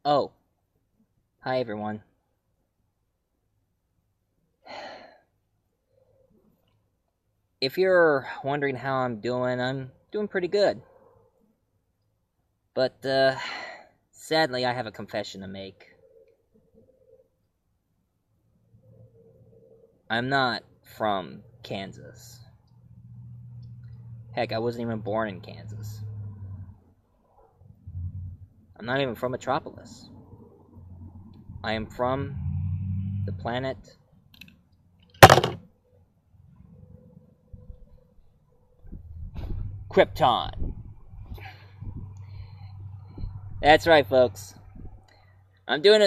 Oh, hi everyone. If you're wondering how I'm doing pretty good. But, sadly, I have a confession to make. I'm not from Kansas. Heck, I wasn't even born in Kansas. I'm not even from Metropolis. I am from the planet Krypton. That's right, folks. I'm doing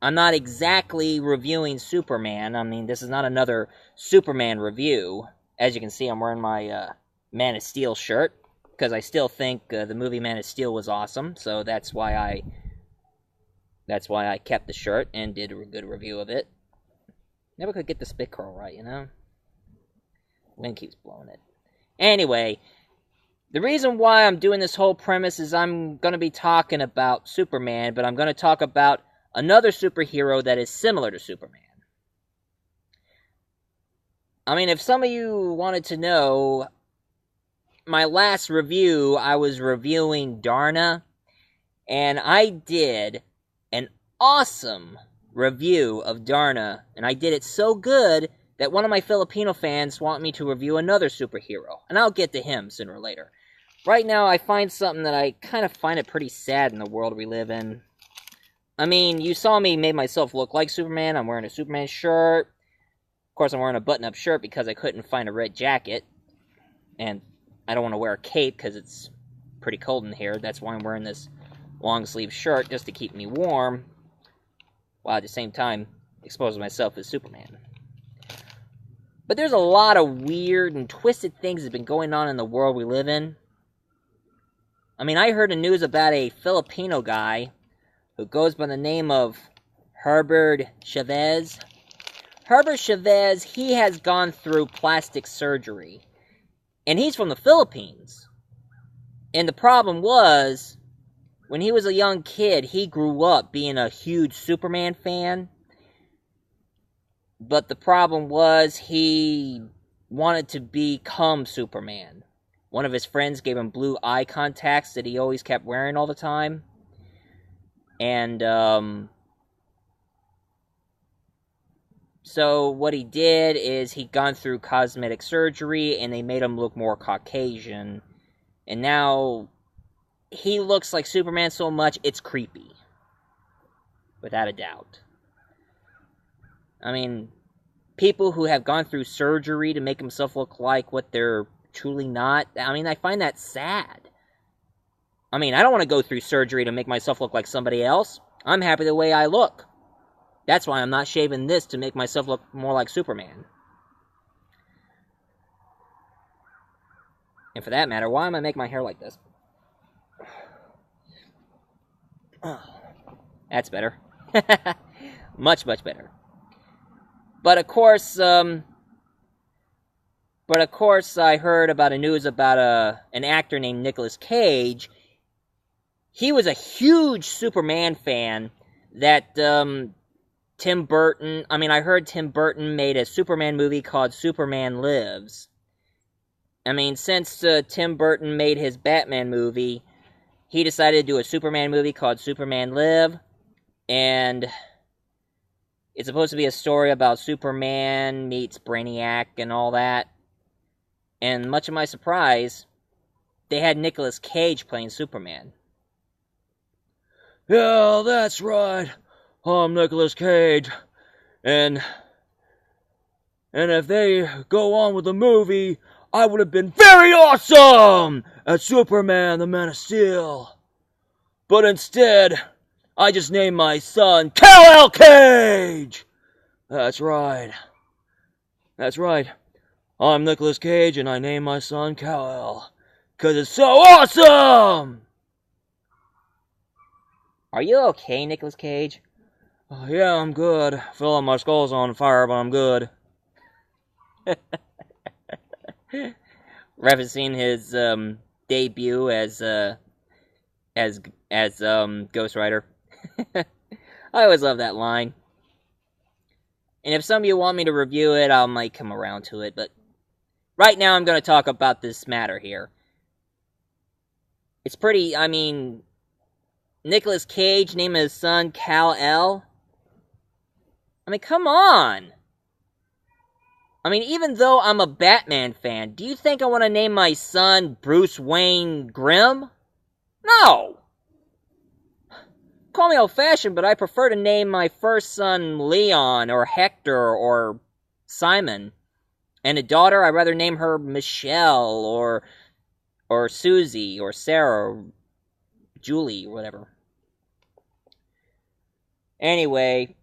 I'm not exactly reviewing Superman. I mean, this is not another Superman review. As you can see, I'm wearing my Man of Steel shirt because I still think the movie Man of Steel was awesome. So that's why I kept the shirt and did a good review of it. Never could get the spit curl right, you know. Wind keeps blowing it. Anyway, the reason why I'm doing this whole premise is I'm going to be talking about Superman, but I'm going to talk about another superhero that is similar to Superman. I mean, if some of you wanted to know, my last review, I was reviewing Darna, and I did an awesome review of Darna, and I did it so good that one of my Filipino fans want me to review another superhero, and I'll get to him sooner or later. Right now, I find something that I kind of find it pretty sad in the world we live in. I mean, you saw me make myself look like Superman. I'm wearing a Superman shirt. Of course, I'm wearing a button-up shirt because I couldn't find a red jacket. And I don't want to wear a cape because it's pretty cold in here. That's why I'm wearing this long-sleeve shirt, just to keep me warm, while at the same time exposing myself as Superman. But there's a lot of weird and twisted things that have been going on in the world we live in. I mean, I heard the news about a Filipino guy who goes by the name of Herbert Chavez. Herbert Chavez, he has gone through plastic surgery. And he's from the Philippines. And the problem was, when he was a young kid, he grew up being a huge Superman fan. But the problem was, he wanted to become Superman. One of his friends gave him blue eye contacts that he always kept wearing all the time. And, so what he did is he'd gone through cosmetic surgery, and they made him look more Caucasian. And now, he looks like Superman so much, it's creepy. Without a doubt. I mean, people who have gone through surgery to make themselves look like what they're truly not, I mean, I find that sad. I mean, I don't want to go through surgery to make myself look like somebody else. I'm happy the way I look. That's why I'm not shaving this to make myself look more like Superman. And for that matter, why am I making my hair like this? That's better. Much, much better. But of course, I heard about a news about an actor named Nicolas Cage. He was a huge Superman fan that Tim Burton... I mean, I heard Tim Burton made a Superman movie called Superman Lives. I mean, since Tim Burton made his Batman movie, he decided to do a Superman movie called Superman Live. And it's supposed to be a story about Superman meets Brainiac and all that. And much of my surprise, they had Nicolas Cage playing Superman. Yeah, that's right. I'm Nicolas Cage. And if they go on with the movie, I would have been very awesome as Superman, the Man of Steel. But instead, I just named my son Kal-El Cage. That's right. That's right. I'm Nicolas Cage, and I named my son Kal-El. 'Cause it's so awesome! Are you okay, Nicolas Cage? Yeah, I'm good. I feel like my skull's on fire, but I'm good. Referencing his debut as as Ghost Rider. I always love that line. And if some of you want me to review it, I might come around to it. But right now, I'm going to talk about this matter here. It's pretty. I mean, Nicolas Cage named his son Kal-El. I mean, come on. I mean, even though I'm a Batman fan, do you think I want to name my son Bruce Wayne Grimm? No! Call me old-fashioned, but I prefer to name my first son Leon, or Hector, or Simon. And a daughter, I'd rather name her Michelle, or Susie, or Sarah, or Julie, or whatever. Anyway,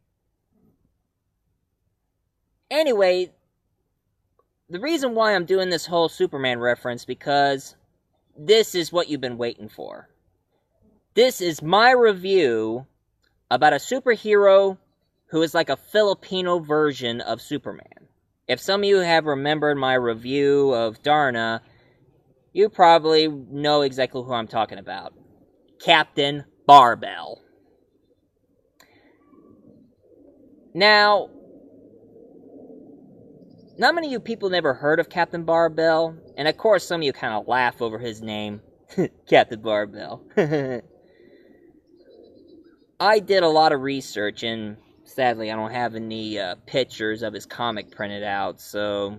the reason why I'm doing this whole Superman reference, because this is what you've been waiting for. This is my review about a superhero who is like a Filipino version of Superman. If some of you have remembered my review of Darna, you probably know exactly who I'm talking about. Captain Barbell. Now, not many of you people never heard of Captain Barbell, and of course some of you kind of laugh over his name, Captain Barbell. I did a lot of research, and sadly I don't have any pictures of his comic printed out, so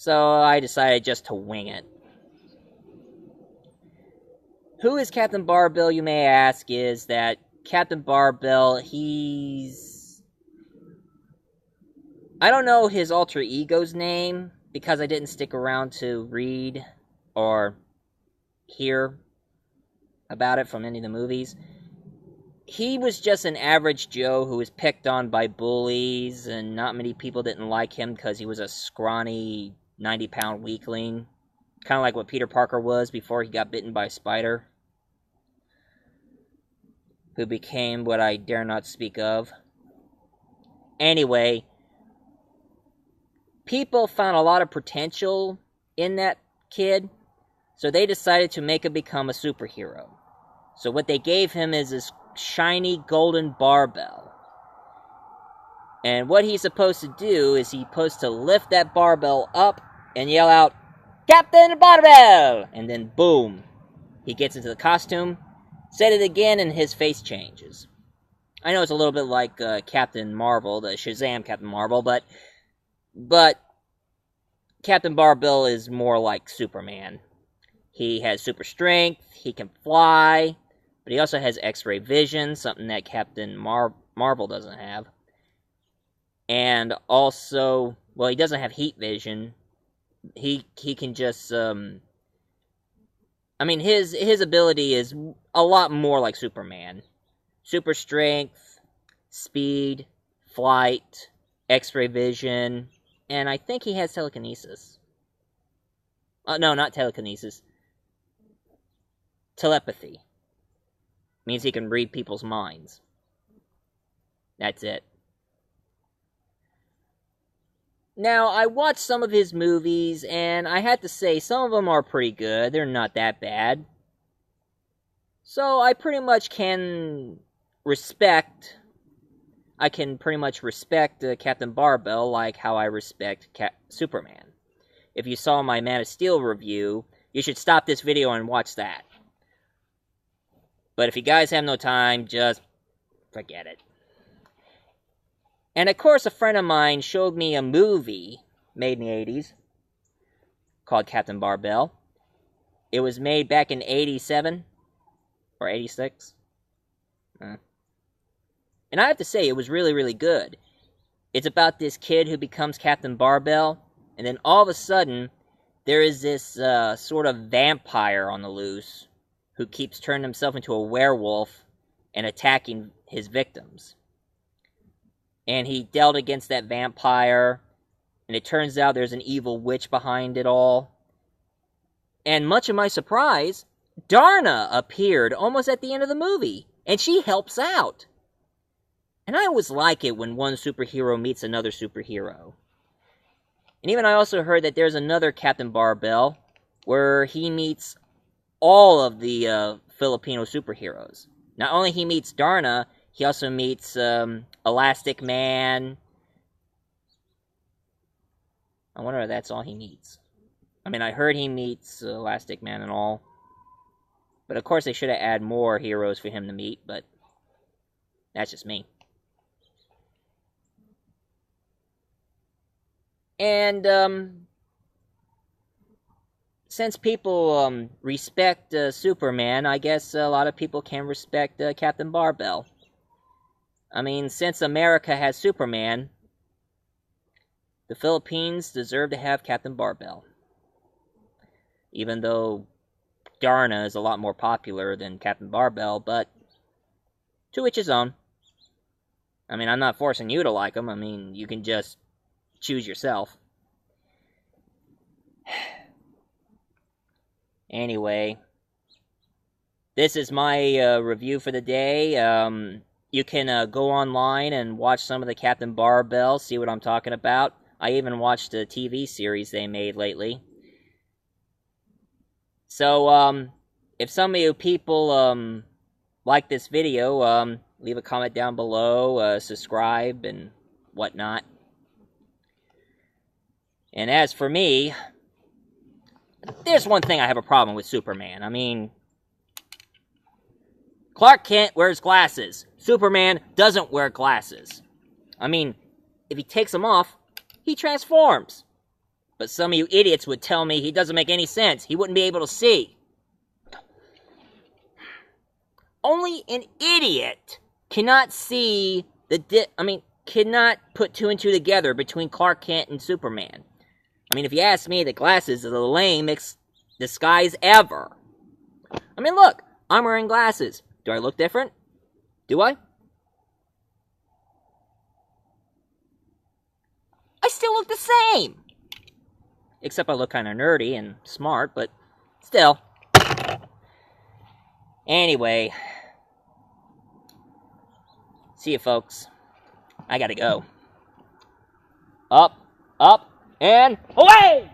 I decided just to wing it. Who is Captain Barbell, you may ask? Is that Captain Barbell, I don't know his alter ego's name, because I didn't stick around to read or hear about it from any of the movies. He was just an average Joe who was picked on by bullies, and not many people didn't like him because he was a scrawny 90-pound weakling. Kind of like what Peter Parker was before he got bitten by a spider. Who became what I dare not speak of. Anyway, people found a lot of potential in that kid, so they decided to make him become a superhero. So what they gave him is this shiny golden barbell. And what he's supposed to do is he's supposed to lift that barbell up and yell out, "Captain Barbell!" And then boom, he gets into the costume, said it again, and his face changes. I know it's a little bit like Captain Marvel, the Shazam Captain Marvel, but Captain Barbell is more like Superman. He has super strength, he can fly, but he also has X-ray vision, something that Captain Marvel doesn't have. And also, well, he doesn't have heat vision. He can just, I mean, his ability is a lot more like Superman. Super strength, speed, flight, X-ray vision, and I think he has telekinesis. No, not telekinesis. Telepathy. Means he can read people's minds. That's it. Now, I watched some of his movies, and I have to say, some of them are pretty good. They're not that bad. So, I pretty much can respect Captain Barbell like how I respect Superman. If you saw my Man of Steel review, you should stop this video and watch that. But if you guys have no time, just forget it. And of course, a friend of mine showed me a movie made in the 80s called Captain Barbell. It was made back in 87 or 86. And I have to say, it was really, really good. It's about this kid who becomes Captain Barbell, and then all of a sudden, there is this sort of vampire on the loose who keeps turning himself into a werewolf and attacking his victims. And he dealt against that vampire, and it turns out there's an evil witch behind it all. And much of my surprise, Darna appeared almost at the end of the movie, and she helps out. And I always like it when one superhero meets another superhero. And even I also heard that there's another Captain Barbell, where he meets all of the Filipino superheroes. Not only he meets Darna, he also meets Elastic Man. I wonder if that's all he meets. I mean, I heard he meets Elastic Man and all. But of course they should have added more heroes for him to meet, but that's just me. And, since people respect Superman, I guess a lot of people can respect Captain Barbell. I mean, since America has Superman, the Philippines deserve to have Captain Barbell. Even though Darna is a lot more popular than Captain Barbell, but to each his own. I mean, I'm not forcing you to like him. I mean, you can just choose yourself. Anyway, this is my review for the day. You can go online and watch some of the Captain Barbell, see what I'm talking about. I even watched a TV series they made lately. So, if some of you people like this video, leave a comment down below, subscribe, and whatnot. And as for me, there's one thing I have a problem with Superman. I mean, Clark Kent wears glasses. Superman doesn't wear glasses. I mean, if he takes them off, he transforms. But some of you idiots would tell me he doesn't make any sense. He wouldn't be able to see. Only an idiot cannot see cannot put two and two together between Clark Kent and Superman. I mean, if you ask me, the glasses are the lamest disguise ever. I mean, look, I'm wearing glasses. Do I look different? Do I? I still look the same. Except I look kind of nerdy and smart, but still. Anyway. See you, folks. I gotta go. Up, and away!